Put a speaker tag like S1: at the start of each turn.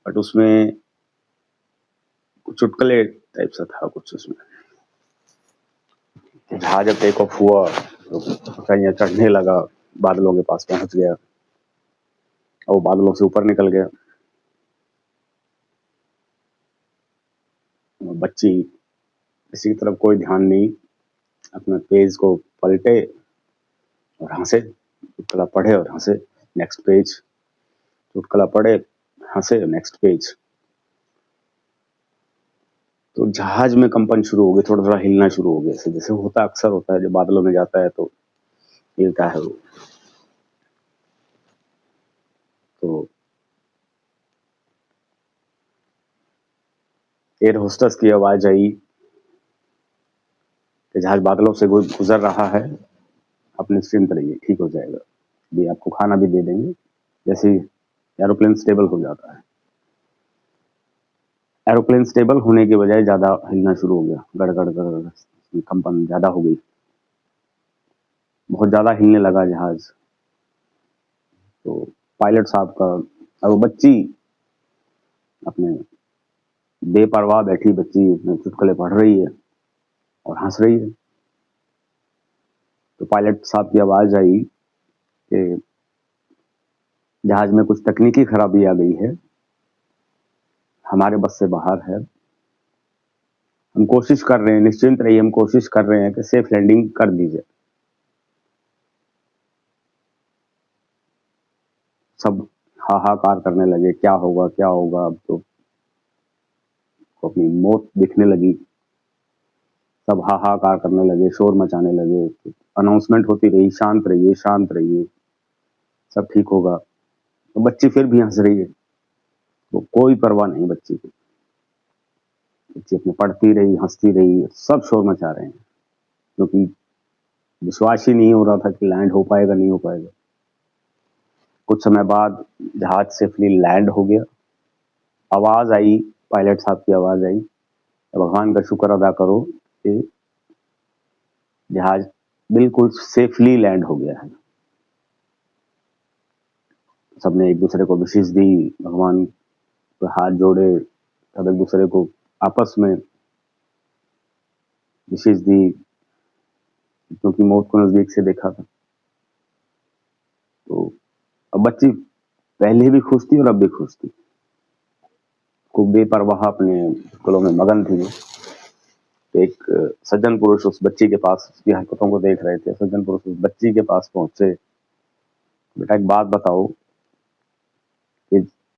S1: But उसमें कुछ चुटकुले टाइप सा था कुछ उसमें। जहाज जब टेक ऑफ हुआ तो ऊंचाइयां चढ़ने लगा, बादलों के पास पहुंच गया और वो बादलों से ऊपर निकल गया। बच्ची किसी की तरफ कोई ध्यान नहीं, अपना पेज को पलटे और हंसे, चुटकुला पढ़े और हंसे, नेक्स्ट पेज, चुटकुला पढ़े हंसे, नेक्स्ट पेज। तो जहाज में कंपन शुरू हो गई, थोड़ा थोड़ा हिलना शुरू हो गया, जैसे होता अक्सर होता है जब बादलों में जाता है तो हिलता है वो। तो एयर होस्टेस की आवाज आई कि जहाज बादलों से गुजर रहा है, आप निश्चिंत रहिए, ठीक हो जाएगा, भी आपको खाना भी दे देंगे जैसे एरोप्लेन स्टेबल हो जाता है। एरोप्लेन स्टेबल होने के बजाय ज्यादा हिलना शुरू हो गया, गड़गड़ गड़, कंपन ज्यादा हो गई, बहुत ज्यादा हिलने लगा जहाज। तो पायलट साहब का, अब वो बच्ची अपने बेपरवाह बैठी, बच्ची अपने चुटकुले पढ़ रही है और हंस रही है। तो पायलट साहब की आवाज आई कि जहाज में कुछ तकनीकी खराबी आ गई है, हमारे बस से बाहर है, हम कोशिश कर रहे हैं, निश्चिंत रहिए, हम कोशिश कर रहे हैं कि सेफ लैंडिंग कर दी जाए। सब हाहाकार करने लगे, क्या होगा क्या होगा, अब तो अपनी मौत दिखने लगी। सब हाहाकार करने लगे, शोर मचाने लगे, अनाउंसमेंट होती रही, शांत रहिए शांत रहिए, सब ठीक होगा। तो बच्ची फिर भी हंस रही है, वो कोई परवाह नहीं बच्ची की, बच्ची अपने पढ़ती रही, हंसती रही, सब शोर मचा रहे हैं क्योंकि विश्वास ही नहीं हो रहा था कि लैंड हो पाएगा नहीं हो पाएगा। कुछ समय बाद जहाज सेफली लैंड हो गया। आवाज आई, पायलट साहब की आवाज आई, भगवान का शुक्र अदा करो कि जहाज बिल्कुल सेफली लैंड हो गया है। सबने एक दूसरे को विशेष दी, भगवान को हाथ जोड़े, सब एक दूसरे को आपस में विशेष दी, क्योंकि मौत को नजदीक से देखा था। तो अब बच्ची पहले भी खुश थी और अब भी खुश थी, खूब बेपरवाह अपने चुटकुलों में मगन थी। एक सज्जन पुरुष उस बच्ची के पास, उसकी हरकतों को देख रहे थे। सज्जन पुरुष उस बच्ची के पास पहुंचे, बेटा एक बात बताओ,